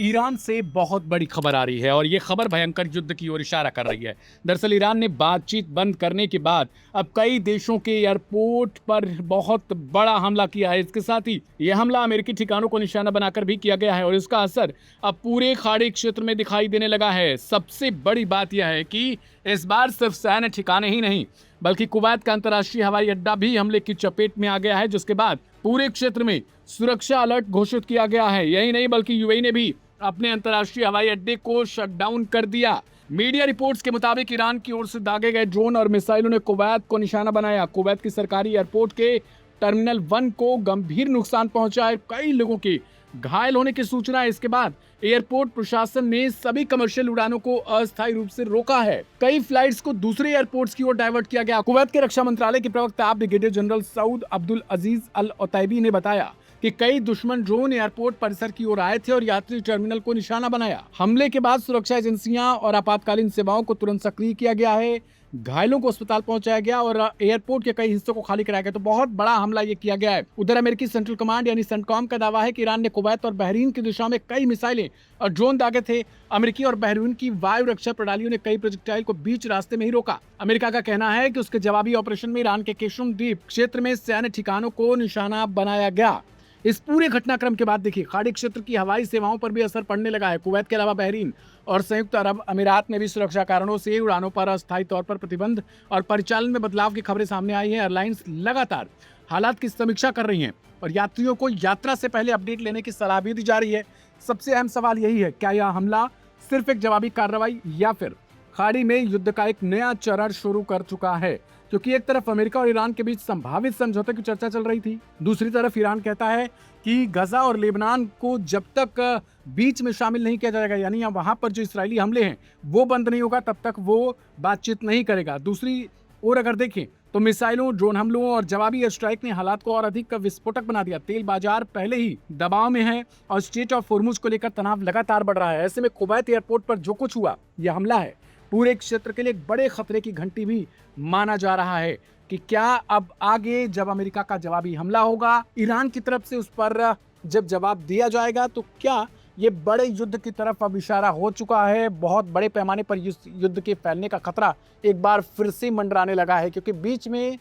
Iran से बहुत बड़ी खबर आ रही है और ये खबर भयंकर युद्ध की ओर इशारा कर रही है। दरअसल ईरान ने बातचीत बंद करने के बाद अब कई देशों के एयरपोर्ट पर बहुत बड़ा हमला किया है। इसके साथ ही यह हमला अमेरिकी ठिकानों को निशाना बनाकर भी किया गया है और इसका असर अब पूरे खाड़ी क्षेत्र में दिखाई देने लगा है। सबसे बड़ी बात यह है कि इस बार सिर्फ सैन्य ठिकाने ही नहीं बल्कि कुवैत का अंतर्राष्ट्रीय हवाई अड्डा भी हमले की चपेट में आ गया है, जिसके बाद पूरे क्षेत्र में सुरक्षा अलर्ट घोषित किया गया है। यही नहीं बल्कि यूएई ने भी अपने अंतर्राष्ट्रीय हवाई अड्डे को शटडाउन कर दिया। मीडिया रिपोर्ट्स के मुताबिक ईरान की ओर से दागे गए ड्रोन और मिसाइलों ने कुवैत को निशाना बनाया। कुवैत की सरकारी एयरपोर्ट के टर्मिनल 1 को गंभीर नुकसान पहुंचा है, कई लोगों के घायल होने की सूचना है। इसके बाद एयरपोर्ट प्रशासन ने सभी कमर्शियल उड़ानों को अस्थायी रूप से रोका है। कई फ्लाइट्स को दूसरे एयरपोर्ट्स की ओर डाइवर्ट किया गया। कुवैत के रक्षा मंत्रालय के प्रवक्ता ब्रिगेडियर जनरल सऊद अब्दुल अजीज अल ओतैबी ने बताया कि कई दुश्मन ड्रोन एयरपोर्ट परिसर की ओर आए थे और यात्री टर्मिनल को निशाना बनाया। हमले के बाद सुरक्षा एजेंसियां और आपातकालीन सेवाओं को तुरंत सक्रिय किया गया है। घायलों को अस्पताल पहुंचाया गया और एयरपोर्ट के कई हिस्सों को खाली कराया गया। तो बहुत बड़ा हमला ये किया गया है। उधर अमेरिकी सेंट्रल कमांड यानी सेंटकॉम का दावा है कि ईरान ने कुवैत और बहरीन की दिशा में कई मिसाइलें और ड्रोन दागे थे। अमेरिकी और बहरीन की वायु रक्षा प्रणालियों ने कई प्रोजेक्टाइल को बीच रास्ते में ही रोका। अमेरिका का कहना है कि उसके जवाबी ऑपरेशन में ईरान के केशुम द्वीप क्षेत्र में सैन्य ठिकानों को निशाना बनाया गया। इस पूरे घटनाक्रम के बाद देखिए खाड़ी क्षेत्र की हवाई सेवाओं पर भी असर पड़ने लगा है। कुवैत के अलावा बहरीन और संयुक्त अरब अमीरात में भी सुरक्षा कारणों से उड़ानों पर अस्थायी तौर पर प्रतिबंध और परिचालन में बदलाव की खबरें सामने आई हैं। एयरलाइंस लगातार हालात की समीक्षा कर रही हैं और यात्रियों को यात्रा से पहले अपडेट लेने की सलाह भी दी जा रही है। सबसे अहम सवाल यही है, क्या यह हमला सिर्फ एक जवाबी कार्रवाई या फिर खाड़ी में युद्ध का एक नया चरण शुरू कर चुका है? क्योंकि एक तरफ अमेरिका और ईरान के बीच संभावित समझौते की चर्चा चल रही थी, दूसरी तरफ ईरान कहता है कि गजा और लेबनान को जब तक बीच में शामिल नहीं किया जाएगा, यानी वहां पर जो इस्राएली हमले हैं वो बंद नहीं होगा, तब तक वो बातचीत नहीं करेगा। दूसरी ओर अगर देखें तो मिसाइलों, ड्रोन हमलों और जवाबी एयर स्ट्राइक ने हालात को और अधिक विस्फोटक बना दिया। तेल बाजार पहले ही दबाव में है और स्ट्रेट ऑफ होर्मुज को लेकर तनाव लगातार बढ़ रहा है। ऐसे में कुवैत एयरपोर्ट पर जो कुछ हुआ, यह हमला है, पूरे क्षेत्र के लिए एक बड़े खतरे की घंटी भी माना जा रहा है कि क्या अब आगे जब अमेरिका का जवाबी हमला होगा, ईरान की तरफ से उस पर जब जवाब दिया जाएगा, तो क्या ये बड़े युद्ध की तरफ अब इशारा हो चुका है? बहुत बड़े पैमाने पर युद्ध के फैलने का खतरा एक बार फिर से मंडराने लगा है, क्योंकि बीच में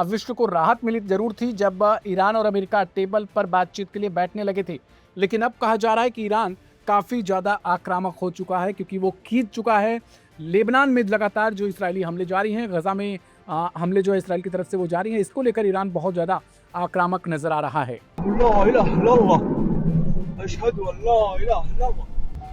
विश्व को राहत मिली जरूर थी जब ईरान और अमेरिका टेबल पर बातचीत के लिए बैठने लगे थे, लेकिन अब कहा जा रहा है कि ईरान काफी ज्यादा आक्रामक हो चुका है, क्योंकि वो खींच चुका है। लेबनान में लगातार जो इस्राएली हमले जारी हैं, गजा में हमले जो इसराइल की तरफ से वो जारी हैं, इसको लेकर ईरान बहुत ज्यादा आक्रामक नजर आ रहा है।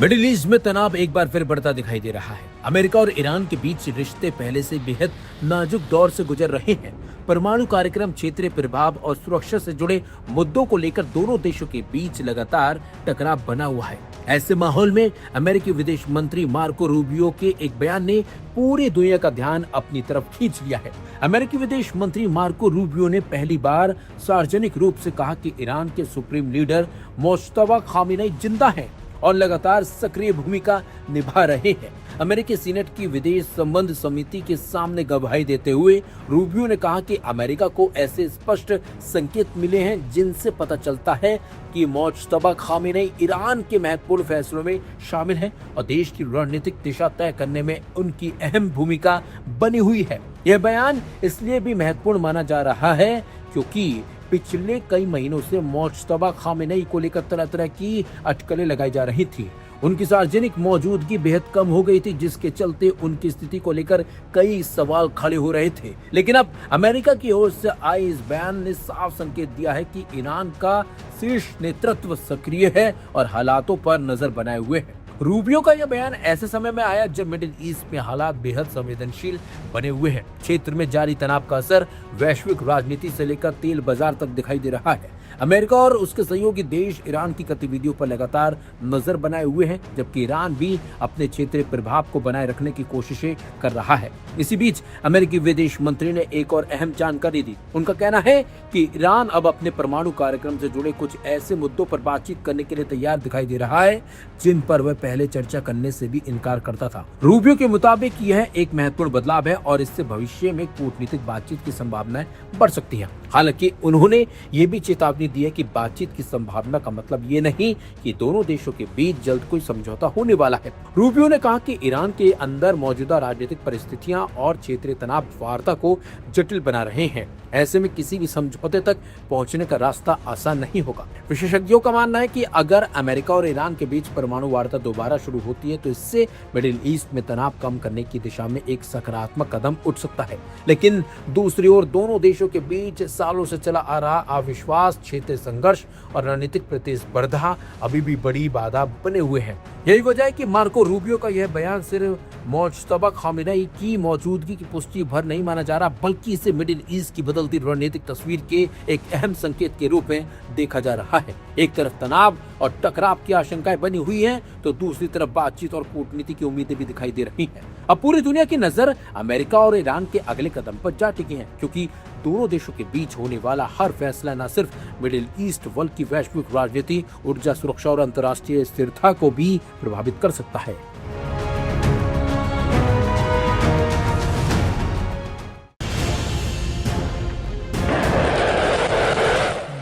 मिडिल ईस्ट में तनाव एक बार फिर बढ़ता दिखाई दे रहा है। अमेरिका और ईरान के बीच रिश्ते पहले से बेहद नाजुक दौर से गुजर रहे हैं। परमाणु कार्यक्रम, क्षेत्रीय प्रभाव और सुरक्षा से जुड़े मुद्दों को लेकर दोनों देशों के बीच लगातार टकराव बना हुआ है। ऐसे माहौल में अमेरिकी विदेश मंत्री मार्को रूबियो के एक बयान ने पूरी दुनिया का ध्यान अपनी तरफ खींच लिया है। अमेरिकी विदेश मंत्री मार्को रूबियो ने पहली बार सार्वजनिक रूप से कहा कि ईरान के सुप्रीम लीडर मुश्तबा खामेनी जिंदा हैं और लगातार सक्रिय भूमिका निभा रहे हैं। अमेरिकी सीनेट की विदेश संबंध समिति के सामने गवाही देते हुए रूबियो ने कहा कि अमेरिका को ऐसे स्पष्ट संकेत मिले हैं जिनसे पता चलता है कि मुश्तबा खामेनी ईरान के महत्वपूर्ण फैसलों में शामिल हैं और देश की रणनीतिक दिशा तय करने में उनकी अहम भूमिका बनी हुई है। यह बयान इसलिए भी महत्वपूर्ण माना जा रहा है क्योंकि पिछले कई महीनों से मुश्तबा खामेनी को लेकर तरह तरह की अटकलें लगाई जा रही थी। उनकी सार्वजनिक मौजूदगी बेहद कम हो गई थी, जिसके चलते उनकी स्थिति को लेकर कई सवाल खड़े हो रहे थे। लेकिन अब अमेरिका की ओर से आए इस बयान ने साफ संकेत दिया है कि ईरान का शीर्ष नेतृत्व सक्रिय है और हालातों पर नजर बनाए हुए है। रूबियो का यह बयान ऐसे समय में आया जब मिडिल ईस्ट में हालात बेहद संवेदनशील बने हुए हैं। क्षेत्र में जारी तनाव का असर वैश्विक राजनीति से लेकर तेल बाजार तक दिखाई दे रहा है। अमेरिका और उसके सहयोगी देश ईरान की गतिविधियों पर लगातार नजर बनाए हुए हैं, जबकि ईरान भी अपने क्षेत्रीय प्रभाव को बनाए रखने की कोशिशें कर रहा है। इसी बीच अमेरिकी विदेश मंत्री ने एक और अहम जानकारी दी। उनका कहना है कि ईरान अब अपने परमाणु कार्यक्रम से जुड़े कुछ ऐसे मुद्दों पर बातचीत करने के लिए तैयार दिखाई दे रहा है जिन पर वह पहले चर्चा करने से भी इनकार करता था। रूबियो के मुताबिक यह एक महत्वपूर्ण बदलाव है और इससे भविष्य में कूटनीतिक बातचीत की संभावनाएं बढ़ सकती है। हालांकि उन्होंने ये भी चेतावनी दी है कि बातचीत की संभावना का मतलब ये नहीं कि दोनों देशों के बीच जल्द कोई समझौता होने वाला है। रूबियो ने कहा कि ईरान के अंदर मौजूदा राजनीतिक परिस्थितियां और क्षेत्रीय तनाव वार्ता को जटिल बना रहे हैं। ऐसे में किसी भी समझौते तक पहुंचने का रास्ता आसान नहीं होगा। विशेषज्ञों का मानना है कि अगर अमेरिका और ईरान के बीच परमाणु वार्ता दोबारा शुरू होती है तो इससे मिडिल ईस्ट में तनाव कम करने की दिशा में एक सकारात्मक कदम उठ सकता है। लेकिन दूसरी ओर दोनों देशों के बीच सालों से चला आ रहा अविश्वास, क्षेत्रीय संघर्ष और रणनीतिक प्रतिस्पर्धा अभी भी बड़ी बाधा बने हुए हैं। यही वजह है कि मार्को रूबियो का यह बयान सिर्फ मुश्तबा खामेनेई की मौजूदगी की पुष्टि भर नहीं माना जा रहा, बल्कि इसे मिडिल ईस्ट की बदलती रणनीतिक तस्वीर के एक अहम संकेत के रूप में देखा जा रहा है। एक तरफ तनाव और टकराव की आशंकाएं बनी हुई हैं, तो दूसरी तरफ बातचीत और कूटनीति की उम्मीदें भी दिखाई दे रही हैं। अब पूरी दुनिया की नजर अमेरिका और ईरान के अगले कदम पर जा टिकी है, क्योंकि दोनों देशों के बीच होने वाला हर फैसला न सिर्फ मिडिल ईस्ट बल्कि वैश्विक राजनीति, ऊर्जा सुरक्षा और अंतर्राष्ट्रीय स्थिरता को भी प्रभावित कर सकता है।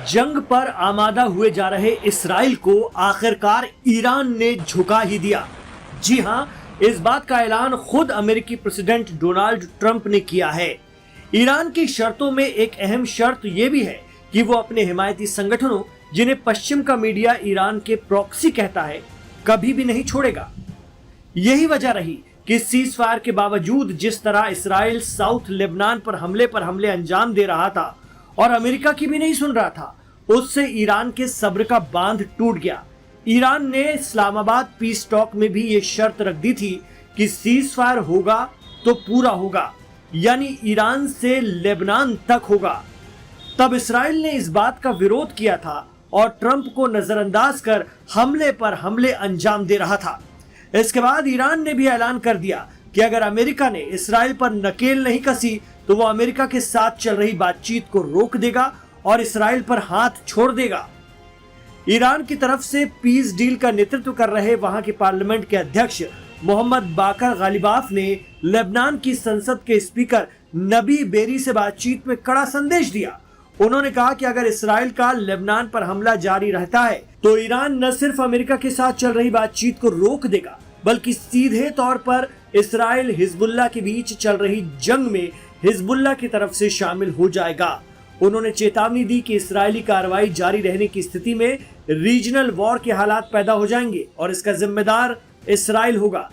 जंग पर आमादा हुए जा रहे इसराइल को आखिरकार ईरान ने झुका ही दिया। जी हां, इस बात का ऐलान खुद अमेरिकी प्रेसिडेंट डोनाल्ड ट्रंप ने किया है। ईरान की शर्तों में एक अहम शर्त यह भी है कि वो अपने हिमायती संगठनों, जिन्हें पश्चिम का मीडिया ईरान के प्रॉक्सी कहता है, कभी भी नहीं छोड़ेगा। यही वजह रही कि सीज फायर के बावजूद जिस तरह इसराइल साउथ लेबनान पर हमले अंजाम दे रहा था और अमेरिका की भी नहीं सुन रहा था, उससे ईरान के सब्र का बांध टूट गया। ईरान ने इस्लामाबाद पीस टॉक में भी ये शर्त रख दी थी कि सीज फायर होगा तो पूरा होगा, यानी ईरान से लेबनान तक होगा। तब इसराइल ने इस बात का विरोध किया था और ट्रंप को नजरअंदाज कर हमले पर हमले अंजाम दे रहा था। इसके बाद ईरान ने भी ऐलान कर दिया कि अगर अमेरिका ने इसराइल पर नकेल नहीं कसी तो वो अमेरिका के साथ चल रही बातचीत को रोक देगा और इसराइल पर हाथ छोड़ देगा। ईरान की तरफ से पीस डील का नेतृत्व कर रहे वहां के पार्लियामेंट के अध्यक्ष मोहम्मद बाकर गालिबाफ ने लेबनान की संसद के स्पीकर नबी बेरी से बातचीत में कड़ा संदेश दिया। उन्होंने कहा कि अगर इसराइल का लेबनान पर हमला जारी रहता है तो ईरान न सिर्फ अमेरिका के साथ चल रही बातचीत को रोक देगा, बल्कि सीधे तौर पर इसराइल हिजबुल्लाह के बीच चल रही जंग में हिजबुल्लाह की तरफ से शामिल हो जाएगा। उन्होंने चेतावनी दी कि इस्राएली कार्रवाई जारी रहने की स्थिति में रीजनल वॉर के हालात पैदा हो जाएंगे और इसका जिम्मेदार इसराइल होगा।